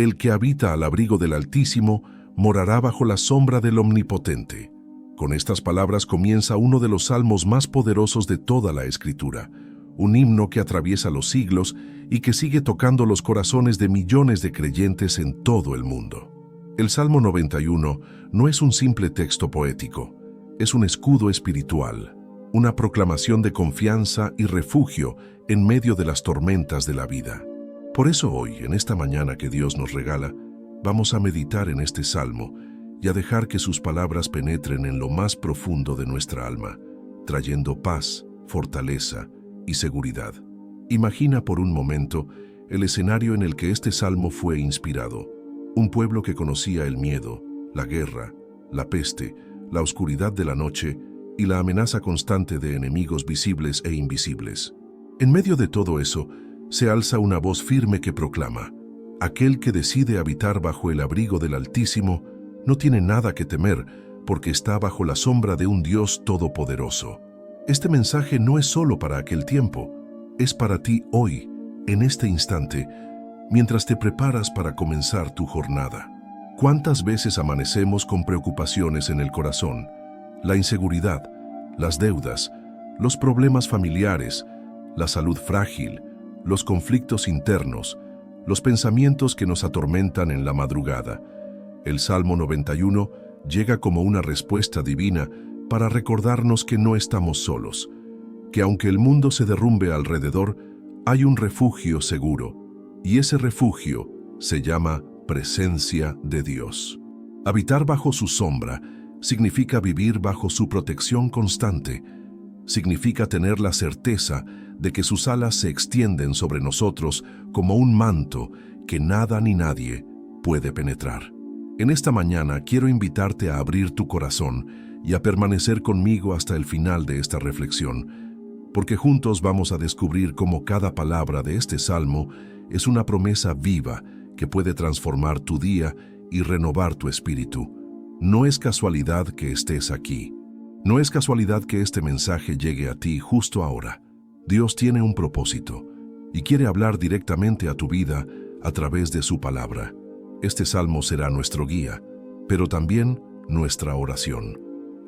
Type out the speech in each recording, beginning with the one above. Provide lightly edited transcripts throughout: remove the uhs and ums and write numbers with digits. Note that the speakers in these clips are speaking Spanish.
El que habita al abrigo del Altísimo morará bajo la sombra del Omnipotente. Con estas palabras comienza uno de los salmos más poderosos de toda la Escritura, un himno que atraviesa los siglos y que sigue tocando los corazones de millones de creyentes en todo el mundo. El Salmo 91 no es un simple texto poético, es un escudo espiritual, una proclamación de confianza y refugio en medio de las tormentas de la vida. Por eso hoy, en esta mañana que Dios nos regala, vamos a meditar en este salmo y a dejar que sus palabras penetren en lo más profundo de nuestra alma, trayendo paz, fortaleza y seguridad. Imagina por un momento el escenario en el que este salmo fue inspirado. Un pueblo que conocía el miedo, la guerra, la peste, la oscuridad de la noche y la amenaza constante de enemigos visibles e invisibles. En medio de todo eso, se alza una voz firme que proclama: aquel que decide habitar bajo el abrigo del Altísimo no tiene nada que temer, porque está bajo la sombra de un Dios todopoderoso. Este mensaje no es solo para aquel tiempo, es para ti hoy, en este instante, mientras te preparas para comenzar tu jornada. ¿Cuántas veces amanecemos con preocupaciones en el corazón? La inseguridad, las deudas, los problemas familiares, la salud frágil, los conflictos internos, los pensamientos que nos atormentan en la madrugada. El Salmo 91 llega como una respuesta divina para recordarnos que no estamos solos, que aunque el mundo se derrumbe alrededor, hay un refugio seguro, y ese refugio se llama presencia de Dios. Habitar bajo su sombra significa vivir bajo su protección constante, significa tener la certeza de que sus alas se extienden sobre nosotros como un manto que nada ni nadie puede penetrar. En esta mañana quiero invitarte a abrir tu corazón y a permanecer conmigo hasta el final de esta reflexión, porque juntos vamos a descubrir cómo cada palabra de este salmo es una promesa viva que puede transformar tu día y renovar tu espíritu. No es casualidad que estés aquí. No es casualidad que este mensaje llegue a ti justo ahora. Dios tiene un propósito y quiere hablar directamente a tu vida a través de su palabra. Este salmo será nuestro guía, pero también nuestra oración.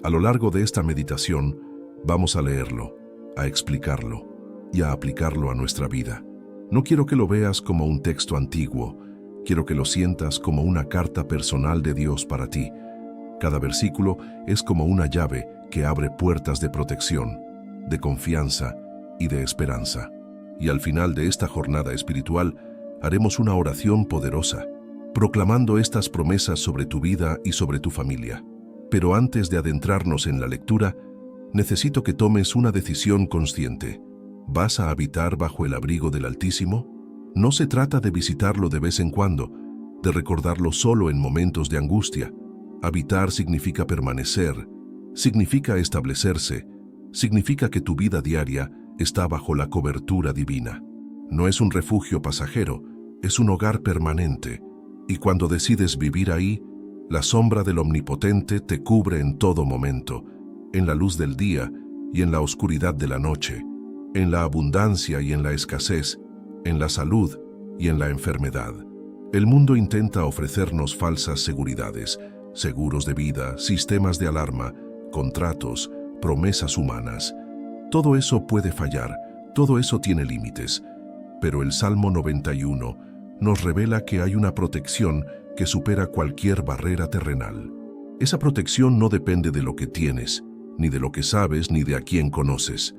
A lo largo de esta meditación, vamos a leerlo, a explicarlo y a aplicarlo a nuestra vida. No quiero que lo veas como un texto antiguo, quiero que lo sientas como una carta personal de Dios para ti. Cada versículo es como una llave que abre puertas de protección, de confianza y de esperanza. Y al final de esta jornada espiritual, haremos una oración poderosa, proclamando estas promesas sobre tu vida y sobre tu familia. Pero antes de adentrarnos en la lectura, necesito que tomes una decisión consciente. ¿Vas a habitar bajo el abrigo del Altísimo? No se trata de visitarlo de vez en cuando, de recordarlo solo en momentos de angustia. Habitar significa permanecer, significa establecerse, significa que tu vida diaria está bajo la cobertura divina. No es un refugio pasajero, es un hogar permanente. Y cuando decides vivir ahí, la sombra del Omnipotente te cubre en todo momento, en la luz del día y en la oscuridad de la noche, en la abundancia y en la escasez, en la salud y en la enfermedad. El mundo intenta ofrecernos falsas seguridades, seguros de vida, sistemas de alarma, contratos, promesas humanas. Todo eso puede fallar, todo eso tiene límites, pero el Salmo 91 nos revela que hay una protección que supera cualquier barrera terrenal. Esa protección no depende de lo que tienes, ni de lo que sabes, ni de a quién conoces.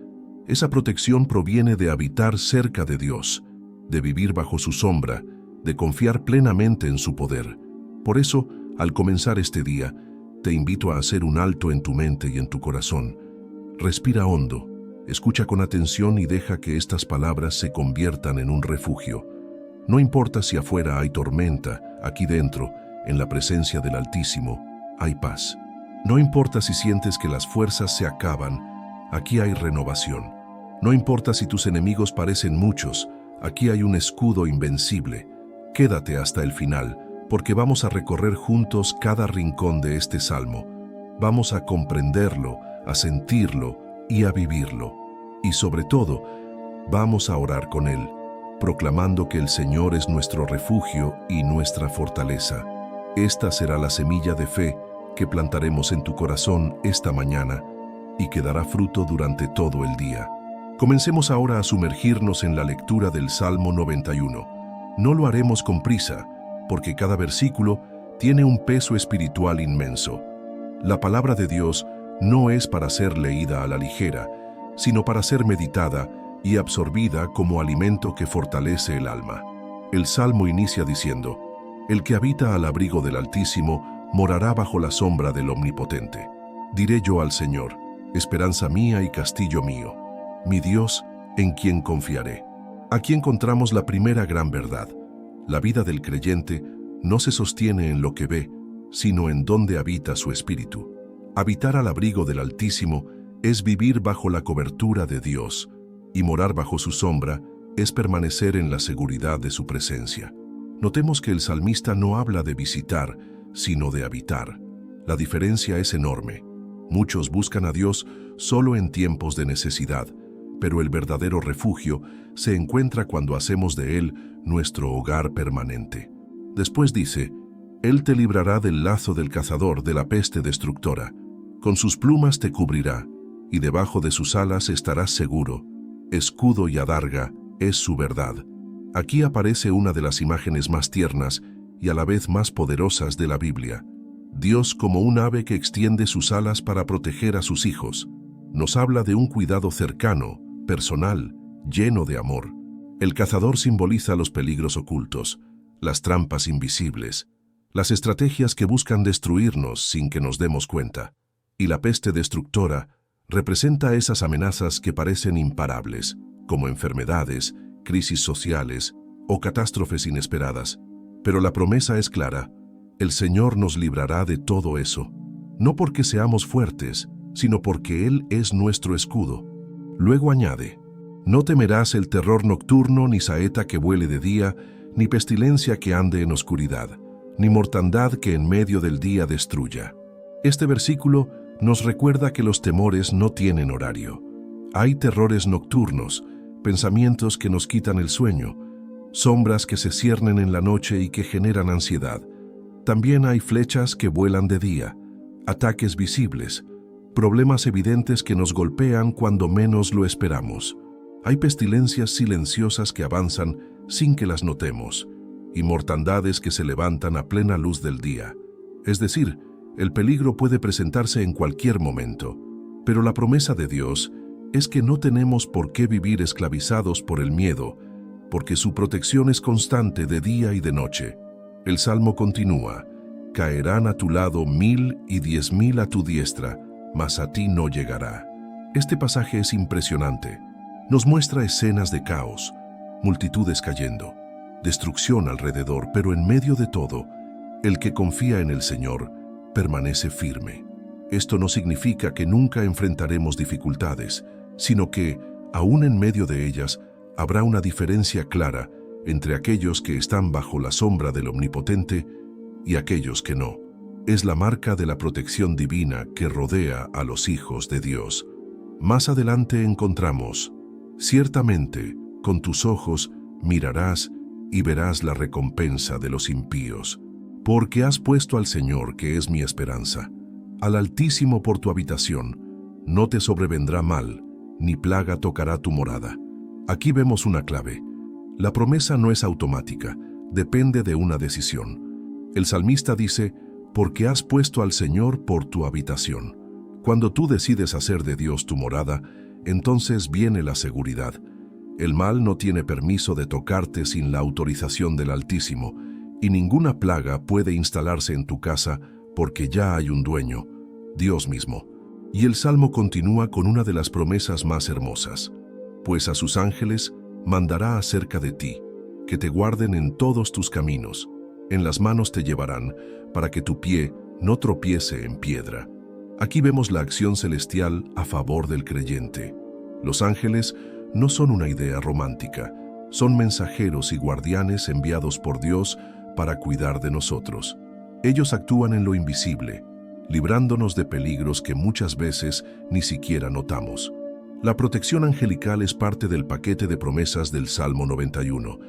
Esa protección proviene de habitar cerca de Dios, de vivir bajo su sombra, de confiar plenamente en su poder. Por eso, al comenzar este día, te invito a hacer un alto en tu mente y en tu corazón. Respira hondo, escucha con atención y deja que estas palabras se conviertan en un refugio. No importa si afuera hay tormenta, aquí dentro, en la presencia del Altísimo, hay paz. No importa si sientes que las fuerzas se acaban, aquí hay renovación. No importa si tus enemigos parecen muchos, aquí hay un escudo invencible. Quédate hasta el final, porque vamos a recorrer juntos cada rincón de este salmo. Vamos a comprenderlo, a sentirlo y a vivirlo. Y sobre todo, vamos a orar con él, proclamando que el Señor es nuestro refugio y nuestra fortaleza. Esta será la semilla de fe que plantaremos en tu corazón esta mañana y que dará fruto durante todo el día. Comencemos ahora a sumergirnos en la lectura del Salmo 91. No lo haremos con prisa, porque cada versículo tiene un peso espiritual inmenso. La palabra de Dios no es para ser leída a la ligera, sino para ser meditada y absorbida como alimento que fortalece el alma. El Salmo inicia diciendo: «El que habita al abrigo del Altísimo morará bajo la sombra del Omnipotente. Diré yo al Señor, esperanza mía y castillo mío, mi Dios, en quien confiaré». Aquí encontramos la primera gran verdad. La vida del creyente no se sostiene en lo que ve, sino en donde habita su espíritu. Habitar al abrigo del Altísimo es vivir bajo la cobertura de Dios, y morar bajo su sombra es permanecer en la seguridad de su presencia. Notemos que el salmista no habla de visitar, sino de habitar. La diferencia es enorme. Muchos buscan a Dios solo en tiempos de necesidad, pero el verdadero refugio se encuentra cuando hacemos de Él nuestro hogar permanente. Después dice: «Él te librará del lazo del cazador, de la peste destructora. Con sus plumas te cubrirá, y debajo de sus alas estarás seguro. Escudo y adarga es su verdad». Aquí aparece una de las imágenes más tiernas y a la vez más poderosas de la Biblia. Dios como un ave que extiende sus alas para proteger a sus hijos. Nos habla de un cuidado cercano, personal, lleno de amor. El cazador simboliza los peligros ocultos, las trampas invisibles, las estrategias que buscan destruirnos sin que nos demos cuenta. Y la peste destructora representa esas amenazas que parecen imparables, como enfermedades, crisis sociales o catástrofes inesperadas. Pero la promesa es clara: el Señor nos librará de todo eso, no porque seamos fuertes, sino porque Él es nuestro escudo. Luego añade: «No temerás el terror nocturno, ni saeta que vuele de día, ni pestilencia que ande en oscuridad, ni mortandad que en medio del día destruya». Este versículo nos recuerda que los temores no tienen horario. Hay terrores nocturnos, pensamientos que nos quitan el sueño, sombras que se ciernen en la noche y que generan ansiedad. También hay flechas que vuelan de día, ataques visibles, problemas evidentes que nos golpean cuando menos lo esperamos. Hay pestilencias silenciosas que avanzan sin que las notemos, y mortandades que se levantan a plena luz del día. Es decir, el peligro puede presentarse en cualquier momento, pero la promesa de Dios es que no tenemos por qué vivir esclavizados por el miedo, porque su protección es constante de día y de noche. El Salmo continúa: «Caerán a tu lado 1000 y 10.000 a tu diestra, mas a ti no llegará». Este pasaje es impresionante. Nos muestra escenas de caos, multitudes cayendo, destrucción alrededor, pero en medio de todo, el que confía en el Señor permanece firme. Esto no significa que nunca enfrentaremos dificultades, sino que, aún en medio de ellas, habrá una diferencia clara entre aquellos que están bajo la sombra del Omnipotente y aquellos que no. Es la marca de la protección divina que rodea a los hijos de Dios. Más adelante encontramos: «Ciertamente, con tus ojos mirarás y verás la recompensa de los impíos, porque has puesto al Señor, que es mi esperanza, al Altísimo por tu habitación. No te sobrevendrá mal, ni plaga tocará tu morada». Aquí vemos una clave. La promesa no es automática, depende de una decisión. El salmista dice: «Porque has puesto al Señor por tu habitación». Cuando tú decides hacer de Dios tu morada, entonces viene la seguridad. El mal no tiene permiso de tocarte sin la autorización del Altísimo, y ninguna plaga puede instalarse en tu casa porque ya hay un dueño, Dios mismo. Y el Salmo continúa con una de las promesas más hermosas: «Pues a sus ángeles mandará acerca de ti, que te guarden en todos tus caminos. En las manos te llevarán, para que tu pie no tropiece en piedra». Aquí vemos la acción celestial a favor del creyente. Los ángeles no son una idea romántica, son mensajeros y guardianes enviados por Dios para cuidar de nosotros. Ellos actúan en lo invisible, librándonos de peligros que muchas veces ni siquiera notamos. La protección angelical es parte del paquete de promesas del Salmo 91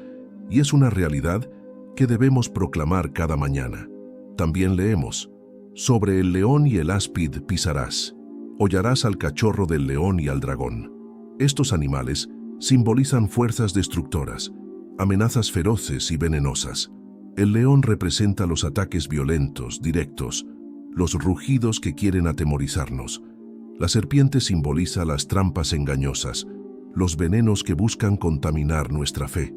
y es una realidad que debemos proclamar cada mañana. También leemos: sobre el león y el áspid pisarás, hollarás al cachorro del león y al dragón. Estos animales simbolizan fuerzas destructoras, amenazas feroces y venenosas. El león representa los ataques violentos, directos, los rugidos que quieren atemorizarnos. La serpiente simboliza las trampas engañosas, los venenos que buscan contaminar nuestra fe.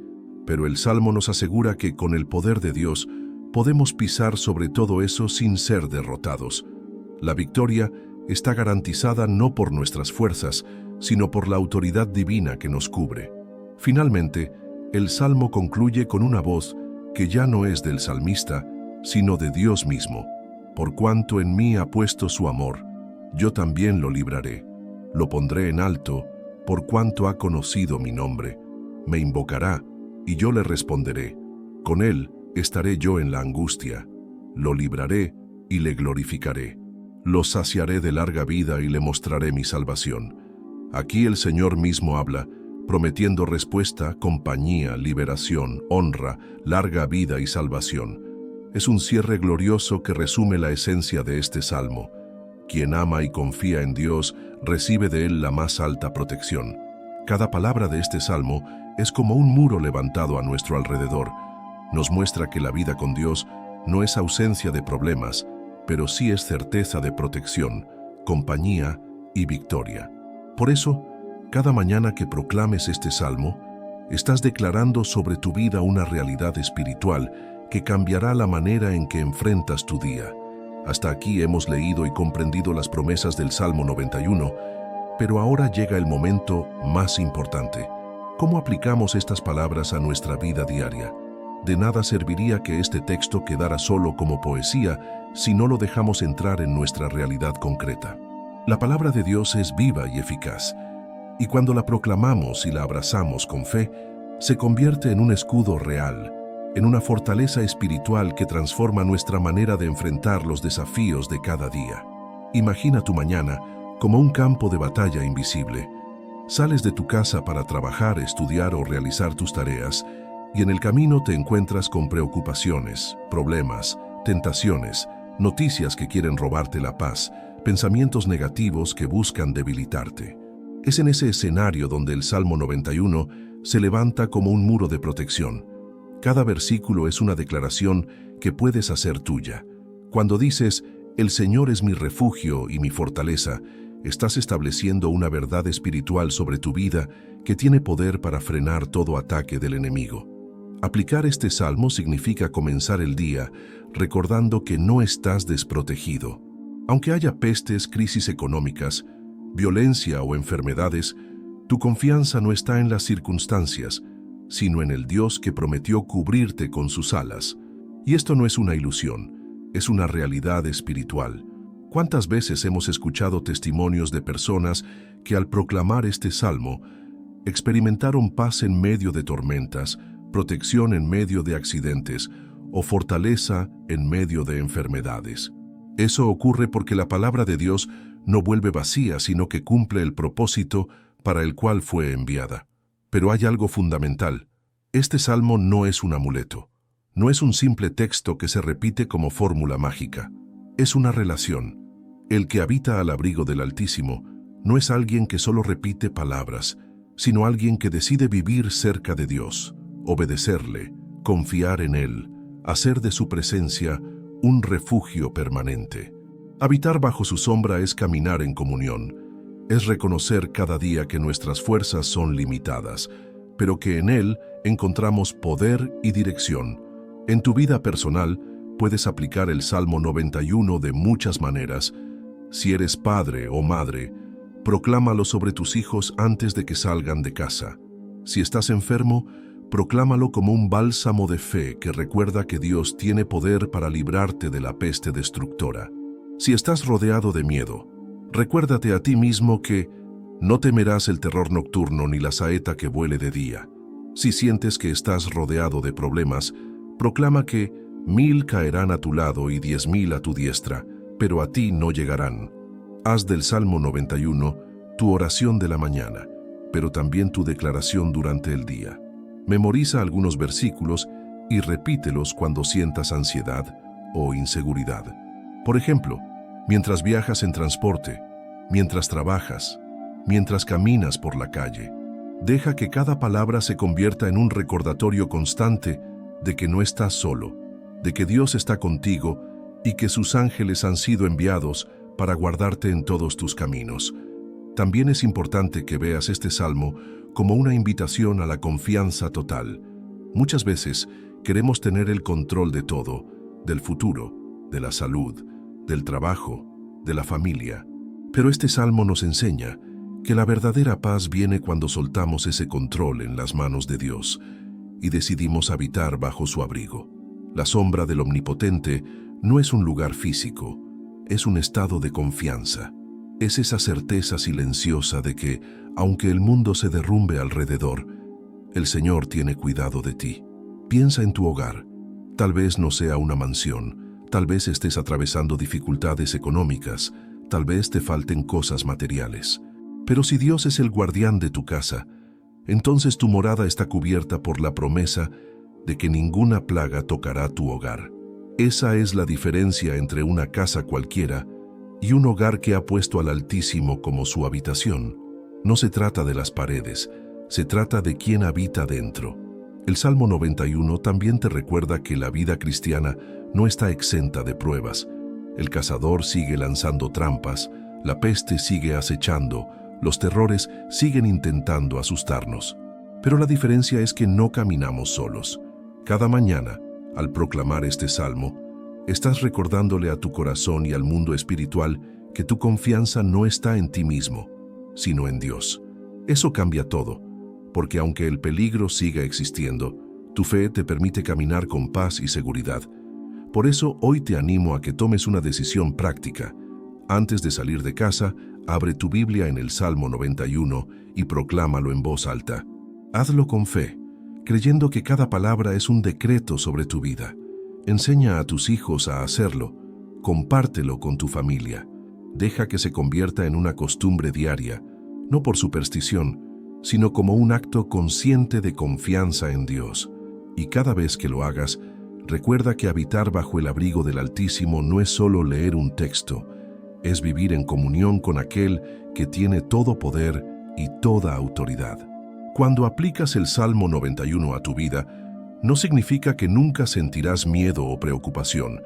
Pero el Salmo nos asegura que con el poder de Dios podemos pisar sobre todo eso sin ser derrotados. La victoria está garantizada no por nuestras fuerzas, sino por la autoridad divina que nos cubre. Finalmente, el Salmo concluye con una voz que ya no es del salmista, sino de Dios mismo. Por cuanto en mí ha puesto su amor, yo también lo libraré. Lo pondré en alto, por cuanto ha conocido mi nombre. Me invocará, y yo le responderé. Con él estaré yo en la angustia. Lo libraré y le glorificaré. Lo saciaré de larga vida y le mostraré mi salvación. Aquí el Señor mismo habla, prometiendo respuesta, compañía, liberación, honra, larga vida y salvación. Es un cierre glorioso que resume la esencia de este salmo. Quien ama y confía en Dios recibe de Él la más alta protección. Cada palabra de este salmo es como un muro levantado a nuestro alrededor. Nos muestra que la vida con Dios no es ausencia de problemas, pero sí es certeza de protección, compañía y victoria. Por eso, cada mañana que proclames este salmo, estás declarando sobre tu vida una realidad espiritual que cambiará la manera en que enfrentas tu día. Hasta aquí hemos leído y comprendido las promesas del Salmo 91, pero ahora llega el momento más importante. ¿Cómo aplicamos estas palabras a nuestra vida diaria? De nada serviría que este texto quedara solo como poesía si no lo dejamos entrar en nuestra realidad concreta. La palabra de Dios es viva y eficaz, y cuando la proclamamos y la abrazamos con fe, se convierte en un escudo real, en una fortaleza espiritual que transforma nuestra manera de enfrentar los desafíos de cada día. Imagina tu mañana como un campo de batalla invisible. Sales de tu casa para trabajar, estudiar o realizar tus tareas, y en el camino te encuentras con preocupaciones, problemas, tentaciones, noticias que quieren robarte la paz, pensamientos negativos que buscan debilitarte. Es en ese escenario donde el Salmo 91 se levanta como un muro de protección. Cada versículo es una declaración que puedes hacer tuya. Cuando dices, el Señor es mi refugio y mi fortaleza, estás estableciendo una verdad espiritual sobre tu vida que tiene poder para frenar todo ataque del enemigo. Aplicar este salmo significa comenzar el día recordando que no estás desprotegido. Aunque haya pestes, crisis económicas, violencia o enfermedades, tu confianza no está en las circunstancias, sino en el Dios que prometió cubrirte con sus alas. Y esto no es una ilusión, es una realidad espiritual. ¿Cuántas veces hemos escuchado testimonios de personas que al proclamar este salmo experimentaron paz en medio de tormentas, protección en medio de accidentes o fortaleza en medio de enfermedades? Eso ocurre porque la palabra de Dios no vuelve vacía, sino que cumple el propósito para el cual fue enviada. Pero hay algo fundamental. Este salmo no es un amuleto. No es un simple texto que se repite como fórmula mágica. Es una relación. El que habita al abrigo del Altísimo no es alguien que solo repite palabras, sino alguien que decide vivir cerca de Dios, obedecerle, confiar en Él, hacer de su presencia un refugio permanente. Habitar bajo su sombra es caminar en comunión. Es reconocer cada día que nuestras fuerzas son limitadas, pero que en Él encontramos poder y dirección. En tu vida personal, puedes aplicar el Salmo 91 de muchas maneras. Si eres padre o madre, proclámalo sobre tus hijos antes de que salgan de casa. Si estás enfermo, proclámalo como un bálsamo de fe que recuerda que Dios tiene poder para librarte de la peste destructora. Si estás rodeado de miedo, recuérdate a ti mismo que no temerás el terror nocturno ni la saeta que vuele de día. Si sientes que estás rodeado de problemas, proclama que 1000 caerán a tu lado y 10.000 a tu diestra, pero a ti no llegarán. Haz del Salmo 91 tu oración de la mañana, pero también tu declaración durante el día. Memoriza algunos versículos y repítelos cuando sientas ansiedad o inseguridad. Por ejemplo, mientras viajas en transporte, mientras trabajas, mientras caminas por la calle. Deja que cada palabra se convierta en un recordatorio constante de que no estás solo, de que Dios está contigo y que sus ángeles han sido enviados para guardarte en todos tus caminos. También es importante que veas este salmo como una invitación a la confianza total. Muchas veces queremos tener el control de todo, del futuro, de la salud, del trabajo, de la familia. Pero este salmo nos enseña que la verdadera paz viene cuando soltamos ese control en las manos de Dios y decidimos habitar bajo su abrigo. La sombra del Omnipotente no es un lugar físico, es un estado de confianza. Es esa certeza silenciosa de que, aunque el mundo se derrumbe alrededor, el Señor tiene cuidado de ti. Piensa en tu hogar. Tal vez no sea una mansión, tal vez estés atravesando dificultades económicas, tal vez te falten cosas materiales. Pero si Dios es el guardián de tu casa, entonces tu morada está cubierta por la promesa de que ninguna plaga tocará tu hogar. Esa es la diferencia entre una casa cualquiera y un hogar que ha puesto al Altísimo como su habitación. No se trata de las paredes, se trata de quién habita dentro. El Salmo 91 también te recuerda que la vida cristiana no está exenta de pruebas. El cazador sigue lanzando trampas, la peste sigue acechando, los terrores siguen intentando asustarnos. Pero la diferencia es que no caminamos solos. Cada mañana, al proclamar este salmo, estás recordándole a tu corazón y al mundo espiritual que tu confianza no está en ti mismo, sino en Dios. Eso cambia todo, porque aunque el peligro siga existiendo, tu fe te permite caminar con paz y seguridad. Por eso hoy te animo a que tomes una decisión práctica. Antes de salir de casa, abre tu Biblia en el Salmo 91 y proclámalo en voz alta. Hazlo con fe, creyendo que cada palabra es un decreto sobre tu vida. Enseña a tus hijos a hacerlo, compártelo con tu familia. Deja que se convierta en una costumbre diaria, no por superstición, sino como un acto consciente de confianza en Dios. Y cada vez que lo hagas, recuerda que habitar bajo el abrigo del Altísimo no es solo leer un texto, es vivir en comunión con aquel que tiene todo poder y toda autoridad. Cuando aplicas el Salmo 91 a tu vida, no significa que nunca sentirás miedo o preocupación,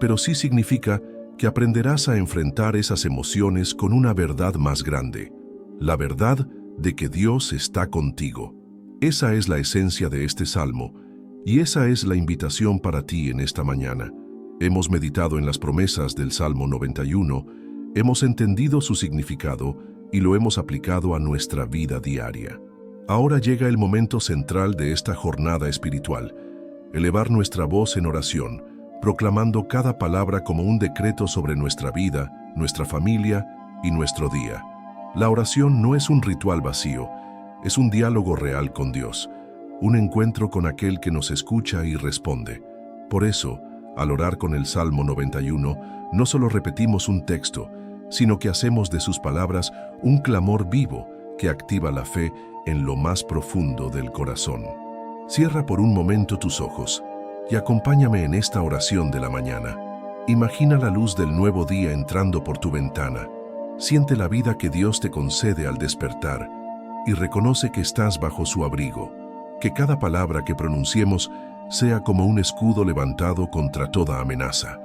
pero sí significa que aprenderás a enfrentar esas emociones con una verdad más grande, la verdad de que Dios está contigo. Esa es la esencia de este salmo, y esa es la invitación para ti en esta mañana. Hemos meditado en las promesas del Salmo 91, hemos entendido su significado y lo hemos aplicado a nuestra vida diaria. Ahora llega el momento central de esta jornada espiritual, elevar nuestra voz en oración, proclamando cada palabra como un decreto sobre nuestra vida, nuestra familia y nuestro día. La oración no es un ritual vacío, es un diálogo real con Dios, un encuentro con aquel que nos escucha y responde. Por eso, al orar con el Salmo 91, no solo repetimos un texto, sino que hacemos de sus palabras un clamor vivo que activa la fe en lo más profundo del corazón. Cierra por un momento tus ojos y acompáñame en esta oración de la mañana. Imagina la luz del nuevo día entrando por tu ventana. Siente la vida que Dios te concede al despertar y reconoce que estás bajo su abrigo. Que cada palabra que pronunciemos sea como un escudo levantado contra toda amenaza,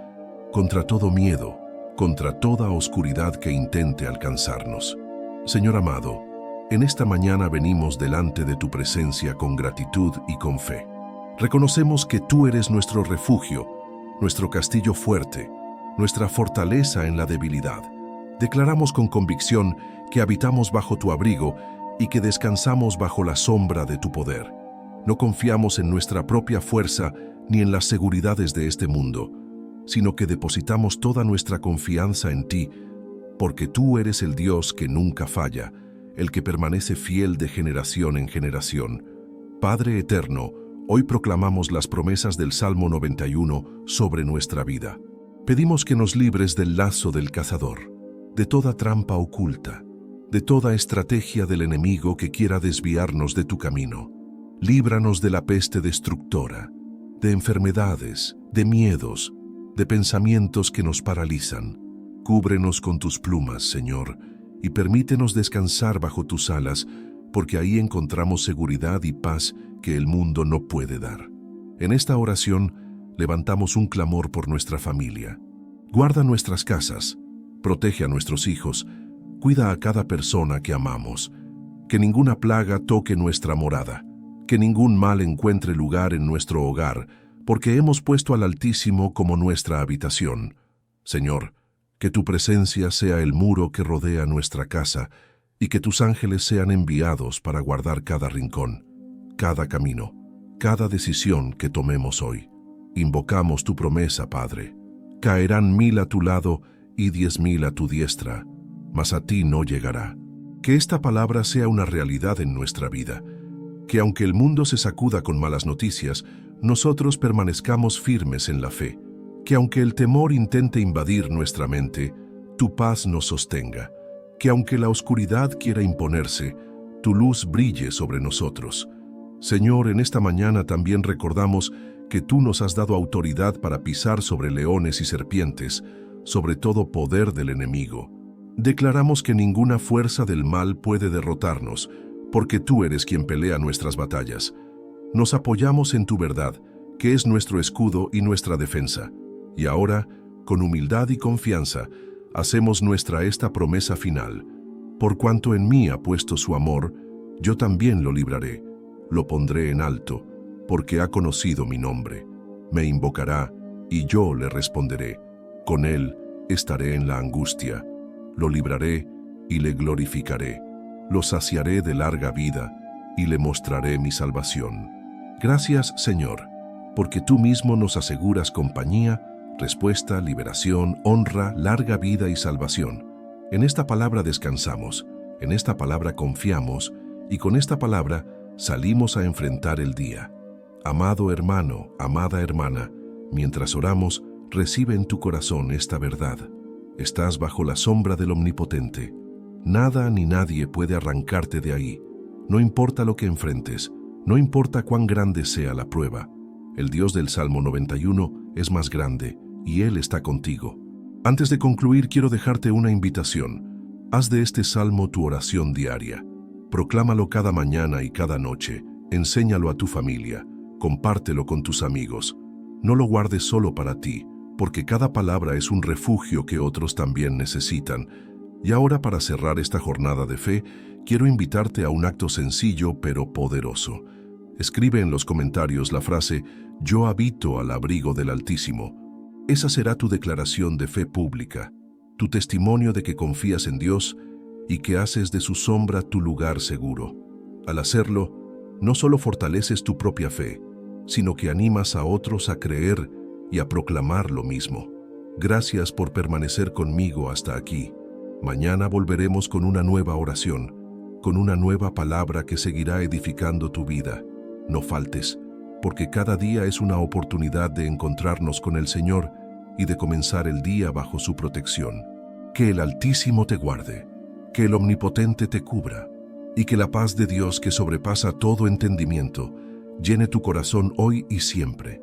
contra todo miedo, contra toda oscuridad que intente alcanzarnos. Señor amado, en esta mañana venimos delante de tu presencia con gratitud y con fe. Reconocemos que tú eres nuestro refugio, nuestro castillo fuerte, nuestra fortaleza en la debilidad. Declaramos con convicción que habitamos bajo tu abrigo y que descansamos bajo la sombra de tu poder. No confiamos en nuestra propia fuerza ni en las seguridades de este mundo, sino que depositamos toda nuestra confianza en ti, porque tú eres el Dios que nunca falla, el que permanece fiel de generación en generación. Padre eterno, hoy proclamamos las promesas del Salmo 91 sobre nuestra vida. Pedimos que nos libres del lazo del cazador, de toda trampa oculta, de toda estrategia del enemigo que quiera desviarnos de tu camino. Líbranos de la peste destructora, de enfermedades, de miedos, de pensamientos que nos paralizan. Cúbrenos con tus plumas, Señor, y permítenos descansar bajo tus alas, porque ahí encontramos seguridad y paz que el mundo no puede dar. En esta oración levantamos un clamor por nuestra familia. Guarda nuestras casas, protege a nuestros hijos, cuida a cada persona que amamos. Que ninguna plaga toque nuestra morada, que ningún mal encuentre lugar en nuestro hogar, porque hemos puesto al Altísimo como nuestra habitación. Señor, que tu presencia sea el muro que rodea nuestra casa y que tus ángeles sean enviados para guardar cada rincón, cada camino, cada decisión que tomemos hoy. Invocamos tu promesa, Padre. Caerán 1000 a tu lado y 10.000 a tu diestra, mas a ti no llegará. Que esta palabra sea una realidad en nuestra vida. Que aunque el mundo se sacuda con malas noticias, nosotros permanezcamos firmes en la fe. Que aunque el temor intente invadir nuestra mente, tu paz nos sostenga. Que aunque la oscuridad quiera imponerse, tu luz brille sobre nosotros. Señor, en esta mañana también recordamos que tú nos has dado autoridad para pisar sobre leones y serpientes, sobre todo poder del enemigo. Declaramos que ninguna fuerza del mal puede derrotarnos, porque tú eres quien pelea nuestras batallas. Nos apoyamos en tu verdad, que es nuestro escudo y nuestra defensa. Y ahora, con humildad y confianza, hacemos nuestra esta promesa final. Por cuanto en mí ha puesto su amor, yo también lo libraré, lo pondré en alto, porque ha conocido mi nombre. Me invocará, y yo le responderé. Con él estaré en la angustia. Lo libraré y le glorificaré. Lo saciaré de larga vida y le mostraré mi salvación. Gracias, Señor, porque tú mismo nos aseguras compañía, respuesta, liberación, honra, larga vida y salvación. En esta palabra descansamos, en esta palabra confiamos y con esta palabra salimos a enfrentar el día. Amado hermano, amada hermana, mientras oramos, recibe en tu corazón esta verdad. Estás bajo la sombra del Omnipotente. Nada ni nadie puede arrancarte de ahí. No importa lo que enfrentes, no importa cuán grande sea la prueba. El Dios del Salmo 91 es más grande y Él está contigo. Antes de concluir, quiero dejarte una invitación. Haz de este salmo tu oración diaria. Proclámalo cada mañana y cada noche. Enséñalo a tu familia. Compártelo con tus amigos. No lo guardes solo para ti, porque cada palabra es un refugio que otros también necesitan. Y ahora, para cerrar esta jornada de fe, quiero invitarte a un acto sencillo pero poderoso. Escribe en los comentarios la frase «Yo habito al abrigo del Altísimo». Esa será tu declaración de fe pública, tu testimonio de que confías en Dios y que haces de su sombra tu lugar seguro. Al hacerlo, no solo fortaleces tu propia fe, sino que animas a otros a creer y a proclamar lo mismo. Gracias por permanecer conmigo hasta aquí. Mañana volveremos con una nueva oración, con una nueva palabra que seguirá edificando tu vida. No faltes, porque cada día es una oportunidad de encontrarnos con el Señor y de comenzar el día bajo su protección. Que el Altísimo te guarde, que el Omnipotente te cubra, y que la paz de Dios que sobrepasa todo entendimiento llene tu corazón hoy y siempre.